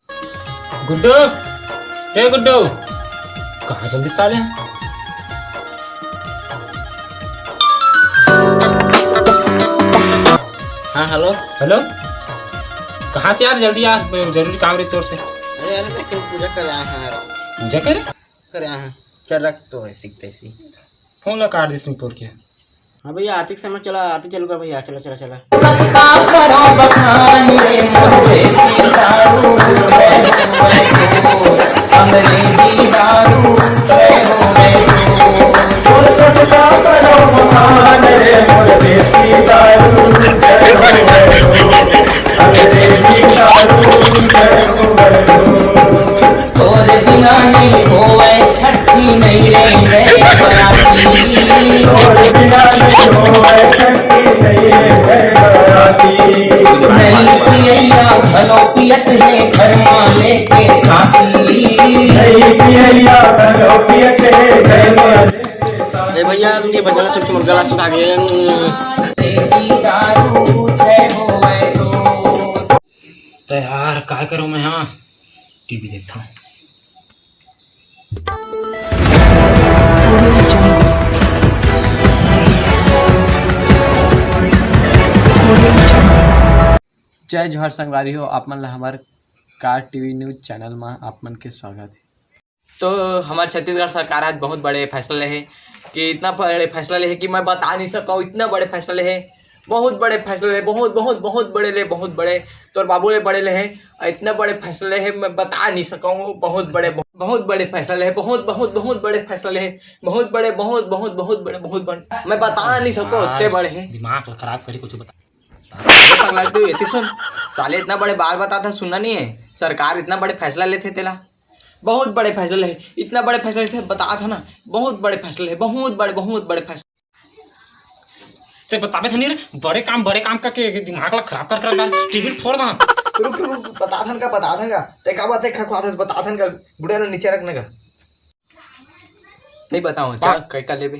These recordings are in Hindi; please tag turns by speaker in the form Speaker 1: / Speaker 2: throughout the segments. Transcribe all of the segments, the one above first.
Speaker 1: गुड्डू, ए गुड्डू, कहाँ जल्दी साले हैं?
Speaker 2: हाँ हेलो।
Speaker 1: हेलो, कहाँ से यार? जल्दी आ, जरूरी काम रही तोर से।
Speaker 2: अरे यार मैं कल पूजा कर आया हूँ यार।
Speaker 1: पूजा करे?
Speaker 2: कर आया हूँ। चल रख तो है सीखते सी।
Speaker 1: फोन लगा काट दिस तोर के।
Speaker 2: हाँ भैया आरती समय चला, आरती चालू कर भैया। चला चला चला।
Speaker 3: पियत है घर माले के साथी
Speaker 2: भैया ये बजाना सुन के गला सुखा गया।
Speaker 1: तो यार क्या करूँ मैं? हाँ टीवी देखता हूँ।
Speaker 4: जय जोहर संगवारी हो, आप मन ला हमार कार टीवी न्यूज चैनल में आप मन के स्वागत है। तो हमारे छत्तीसगढ़ सरकार आज बहुत बड़े फैसला ले है कि इतना बड़े फैसला ले है कि मैं बता नहीं सकता हूँ। इतना बड़े फैसला ले है, बहुत बड़े फैसले ले, बहुत बहुत बहुत बड़े ले, बहुत बड़े तोर बाबू ले बड़े ले है। इतना बड़े फैसले है मैं बता नहीं सका हूँ। बहुत बड़े फैसला ले है, बहुत बहुत बहुत बड़े फैसला ले है, बहुत बड़े बहुत बहुत बहुत बड़े, बहुत बड़े मैं बता नहीं सकता इतने बड़े हैं।
Speaker 1: दिमाग तो खराब करी, कुछ बता।
Speaker 4: सुन साले, इतना बड़े बार बता था, सुनना नहीं है? सरकार इतना बड़े फैसला लेते तेला, बहुत बड़े फैसले है, इतना बड़े फैसले थे बता था ना, बहुत बड़े फैसले है, बहुत बड़े फैसले।
Speaker 1: ते बतावे थे नहीं रे, बड़े काम करके दिमाग ला खराब कर टीवी फोड़ दा।
Speaker 4: रुक बता था का ते का बात है खखवा था बता था का बुढ़े ने नीचे रखने का नहीं बताऊं। चल कई का लेबे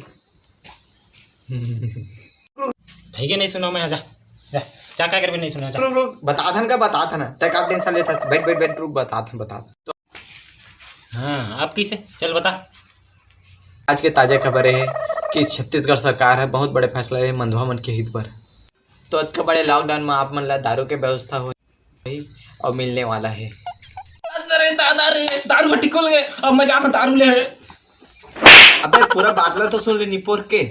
Speaker 1: भाई के नहीं सुना मैं। जा जा क्या क्या करबे? नहीं सुना। जा
Speaker 4: रुक बता था ना ते का टेंशन लेता। बैठ रुक बता था।
Speaker 1: हाँ अब किसे? चल बता।
Speaker 4: आज के ताजा खबर है कि छत्तीसगढ़ सरकार है बहुत बड़े फैसला है मंधुआ मन के हित पर। तो इतने बड़े लॉकडाउन में आप मन ला दारू के व्यवस्था हो और मिलने वाला है।
Speaker 1: अरे दादा रे, दारू हट्टी खोल गए, अब मैं जाकर दारू ले।
Speaker 4: अबे पूरा बातला तो सुन ले निपोर के।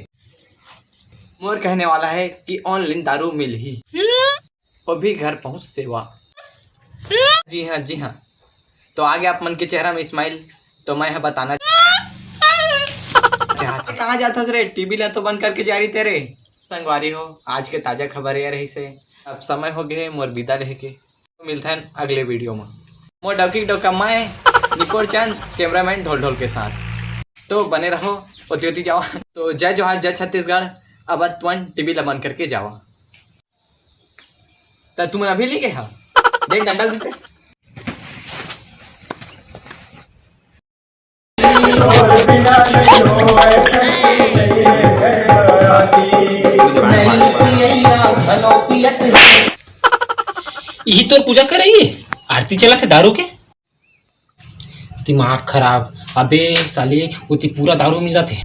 Speaker 4: मोर कहने वाला है कि ऑनलाइन दारू मिल ही, वो भी घर पहुंच सेवा। जी हाँ। तो आगे आप मन के चेहरा में स्माइल। तो मैं बताना चाहता कहाँ जाता रे? टीवी ला तो बंद करके जा रही तेरे संगवारी हो। आज के ताजा खबर है रही से अब समय हो गए मोर विदा रह के। तो मिलता है अगले वीडियो में। मोर डौका मैं निकोर चंद, कैमरामैन ढोल के साथ। तो बने रहो, ओती जाओ। तो जय जोहार, जय छत्तीसगढ़। अब तुम टीवी ला बंद करके जाओ। तो तुम अभी ले गए देख डंडा दीते।
Speaker 1: यही तो पूजा कर रही है, आरती चला थे दारू के। दिमाग खराब। अबे साले उती पूरा दारू मिला थे,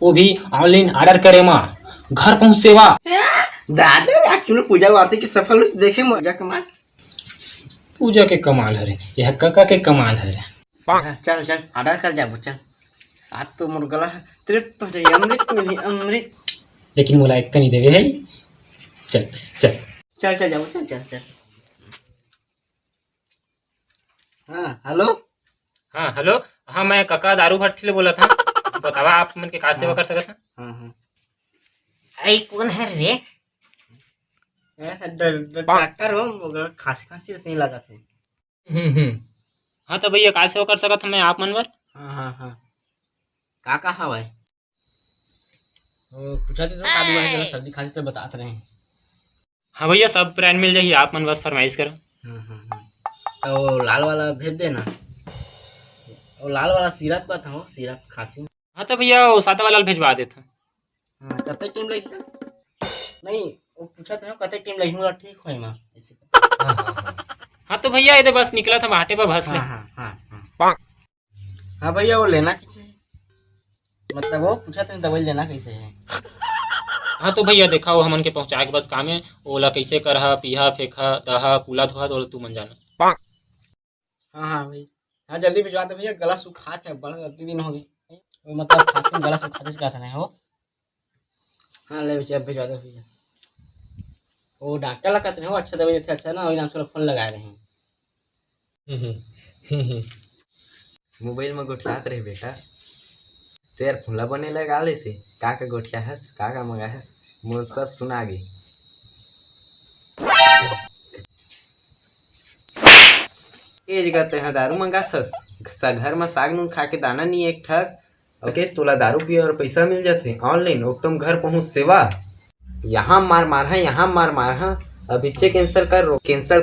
Speaker 1: वो भी ऑनलाइन ऑर्डर करे माँ, घर पहुंच सेवा।
Speaker 2: दादा एक्चुअली पूजा आरती की सफल देखे मजा कमाल।
Speaker 1: पूजा के कमाल है रे, यह काका के कमाल है रे।
Speaker 2: चल ऑर्डर कर जा चल। आज तो मुर्गला तृप्त हो जाए, अमृत मिली अमृत।
Speaker 1: लेकिन मोला एक नहीं देवे है। चल
Speaker 2: जाओ चल। हाँ हेलो।
Speaker 1: हाँ हेलो। हाँ मैं काका दारू भट्टी ले बोला था। बतावा आप मन के का सेवा कर सकत हैं?
Speaker 2: हाँ आई कौन है रे? डॉक्टर हो, मगर खांसी नहीं लगा थे।
Speaker 1: हाँ तो भैया का सेवा कर सकत मैं आप मन बर?
Speaker 2: हाँ का कहा भाई? पूछा तो का बीमारी है, सर्दी खांसी तो बताते रहे।
Speaker 1: हाँ भैया सब ब्रांड मिल जाएगी, आप मन बस फरमाइश करो।
Speaker 2: तो लाल वाला भेज देना। वो लाल वाला सिरप का था, वो सिरप खांसी।
Speaker 1: हाँ तो भैया वो सादा वाला भेजवा देता।
Speaker 2: हाँ कतई टाइम लगेगा? नहीं वो पूछा था कतई टाइम लगेगा ठीक होई मां ऐसे।
Speaker 1: हाँ तो भैया ये तो बस निकला था बाटे पर भस में।
Speaker 2: हाँ हाँ हाँ हाँ हाँ भैया वो लेना कैसे है? मतलब वो पूछा था दवाई लेना कैसे है?
Speaker 1: हाँ तो भैया देखा वो हमन के पहुँचाए के बस काम है। ओला कैसे करहा पीहा फेंका दहा कूला धोहा तो तू मन जाना।
Speaker 2: हाँ हाँ भाई, हाँ जल्दी भिजवा दे भैया, गला सुखात है, बड़ा गलती दिन हो गई। वो मतलब खांसी में गला सुखाते से क्या था नहीं हो। हाँ ले भैया भिजवा दो भैया। वो डॉक्टर लगा कहते हैं हो अच्छा दवाई देते अच्छा ना, वही नाम से फोन लगाए रहे हैं।
Speaker 4: मोबाइल में गोठियात रहे बेटा, तेर फूला बने लगा ले से का गोठिया है का मंगा है मुझे सब सुना गई। ए जगह ते दारू मंगा थस घर में साग नून खा के दाना नहीं एक ठक ओके तोला दारू पिए और पैसा मिल जाते ऑनलाइन एकदम घर पहुंच सेवा। यहाँ मार मार है यहाँ मार मार है अभिचे कैंसिल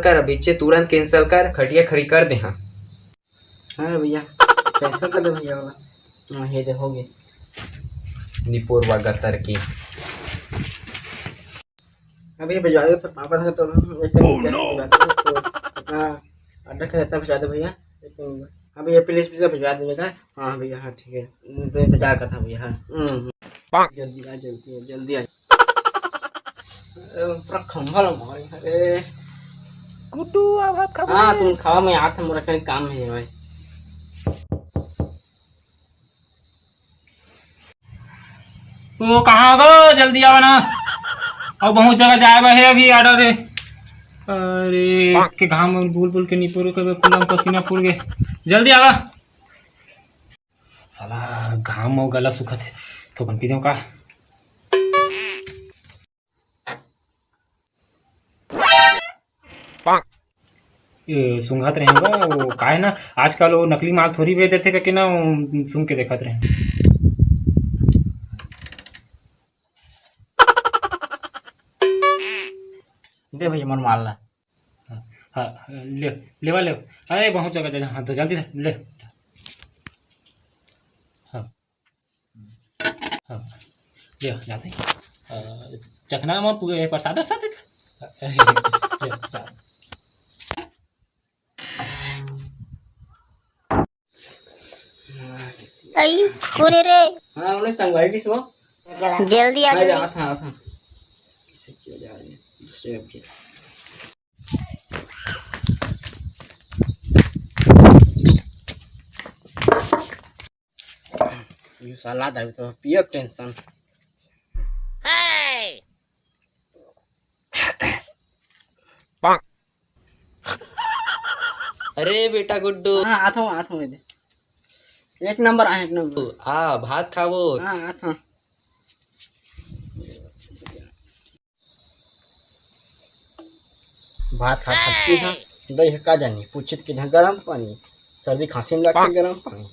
Speaker 4: कर अभिचे तुरंत कैंसिल कर खटिया खड़ी कर दे। हाँ
Speaker 2: हाँ भैया पैसा कर दो भैया वाला। हाँ ये देखोगे
Speaker 4: निपोर वागतर की
Speaker 2: अभी भिजवा दो फिर पापा से तो ऑर्डर कर देता भिजवा दो भैया। हाँ भैया प्लीज पिज्जा भिजवा दीजिएगा। हाँ भैया हाँ ठीक है, तो इंतजार करता भैया। हाँ जल्दी आ पूरा खंभा मारे। अरे
Speaker 1: गुड्डू भात खा।
Speaker 2: हाँ तुम खाओ, मैं आता हूँ, मेरा कहीं काम है भाई।
Speaker 1: तो कहाँ गो जल्दी आवा ना, और बहुत जगह जाए है अभी ऑर्डर है। अरे के घाम में बुल के नीपुर के कुलम पसीना फूल गए, जल्दी आवा। साला घाम और गला सुखत है तो बन पी दो का। ये सुंघत रहेगा वो का है ना, आजकल वो नकली माल थोड़ी बेच देते करके ना सुन के देखत रहे।
Speaker 2: दे भैया मन मार ला।
Speaker 1: हाँ ले। अरे बहुत जगह जगह। हाँ तो जल्दी ले। हाँ हाँ ले जाते चखना में पूरे प्रसाद
Speaker 5: कौन है रे?
Speaker 2: हाँ उन्हें संगवाई भी सो
Speaker 5: जल्दी आ जा।
Speaker 2: था ये साला दारू तो पियो टेंशन।
Speaker 4: अरे बेटा गुड्डू
Speaker 2: हाँ आता हूँ एक नंबर आ एक नंबर
Speaker 4: आ भात खाबो।
Speaker 2: हाँ आता हूँ। भात खा सकती है दही का जानी पूछित के गरम पानी सर्दी खांसी में लगती गरम पानी।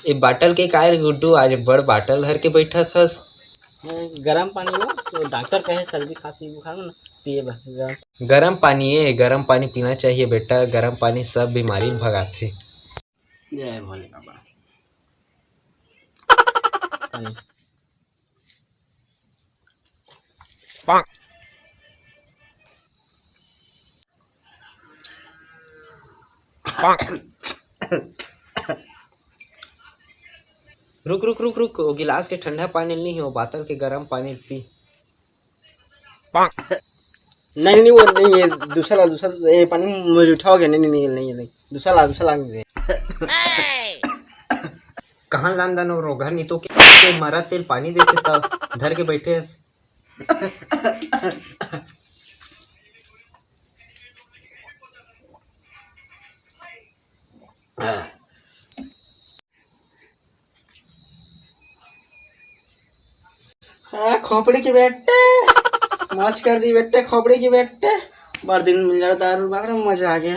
Speaker 4: ए बाटल के काय गुड्डू आज बड़ बाटल धर के बैठा थस।
Speaker 2: गरम पानी हो तो डॉक्टर कहे सर्दी खांसी बुखार में ना पिए बस
Speaker 4: गरम पानी पीना चाहिए बेटा, गरम पानी सब बीमारी भगाते।
Speaker 2: जय भोले बाबा।
Speaker 4: रुक वो गिलास के ठंडा पानी नहीं हो बातल के गरम पानी पी।
Speaker 2: नहीं वो नहीं है दूसरा ये पानी मुझे उठाओगे नहीं दूसरा नहीं
Speaker 4: कहाँ लांदा नो रोगा नहीं तो के मरा तेल पानी देते तब धर के बैठे।
Speaker 2: खोपड़ी की बेटे मौज कर दी बेटे, खोपड़ी की बेटे बार दिन मिल जाता दारू बार मजा आ गया।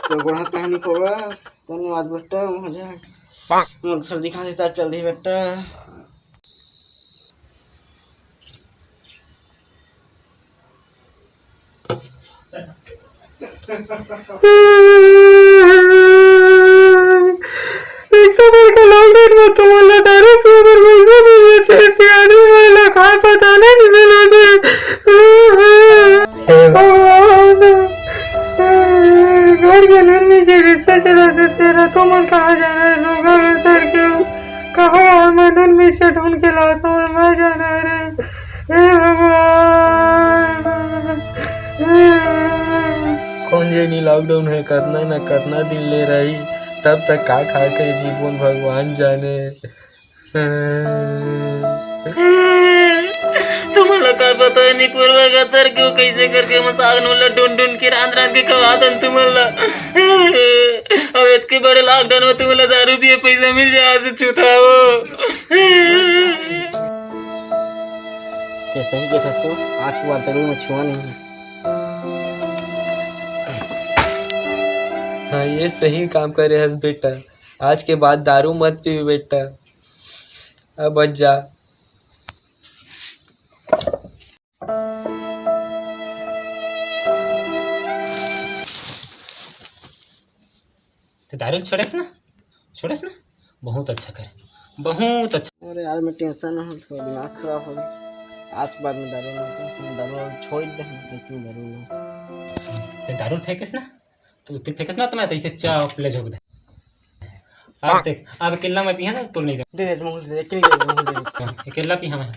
Speaker 2: तो गोड़ा कहानी को धन्यवाद बेटा, मजा सर्दी खांसी सब चल रही बेटा।
Speaker 1: एक तो मेरे को लॉकडाउन में तो
Speaker 4: भाई, तब तक का खा के जीवन भगवान जाने।
Speaker 1: तुम्हाला काय पता आहे नाही पूर्व का तर क्यों कैसे करके मसाग नूला ढूंढ के रांध के खवा दन तुम्हाला। अब इतने बड़े लॉकडाउन में तुम्हाला दारू पिए पैसा मिल जाए आज छूटा हो।
Speaker 2: सही देखा तो आज की बात जरूर मैं छुआ नहीं।
Speaker 4: हाँ, ये सही काम करे हस बेटा। आज के बाद दारू मत पी बेटा, अब बच जा।
Speaker 1: तो दारू छोड़ेस ना बहुत अच्छा करे, बहुत अच्छा।
Speaker 2: अरे यार मैं टेंशन में हूँ, थोड़ा दिमाग खराब हो गया। आज के बाद में दारू छोड़ दे, लेकिन दारू
Speaker 1: तो दारू फेंकेस ना तो उतनी फेंकेस ना तो मैं ऐसे चाप ले झोंक दे। अब देख अब अकेला मैं पिया ना तो नहीं
Speaker 2: दे दे मोहल दे के
Speaker 1: अकेला पिया मैं।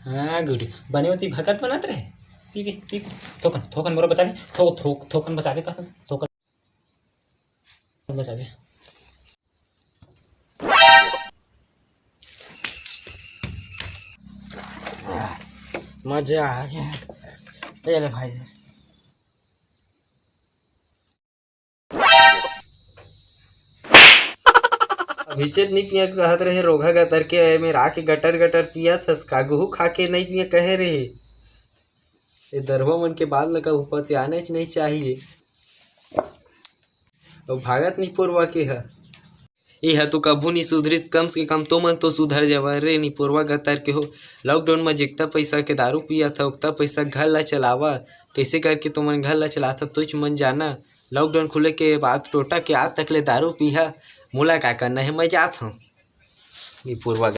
Speaker 1: हाँ गुड बने होती भगत बनत रहे। ठीक है ठीक थोकन थोकन मोरा बचावे थोकन बचावे का थोकन बचावे।
Speaker 2: मजा आ गया। ये ले भाई,
Speaker 4: भीचर नहीं पिया कहत रहे रोगा गतर के मेरा के गटर गटर पिया थस कागू खा के नहीं पिया कहे रहे। ये दरबा मन के बाद लगा ऊपर आने नहीं चाहिए। और भागत नहीं पूर्वा के है ये तो कभू नहीं सुधरित, कम से कम तो मन तो सुधर जावा रे। नहीं पूर्वा गतर के हो लॉकडाउन में जितना पैसा के दारू पिया था उतना पैसा घर ला चलावा, कैसे करके तो मन घर ला चलाता तुझ मन जाना। लॉकडाउन खुले के बाद टोटा के आज तक ले दारू पिया, मोला क्या करना है, मैं जाता हूँ। ये पूर्वा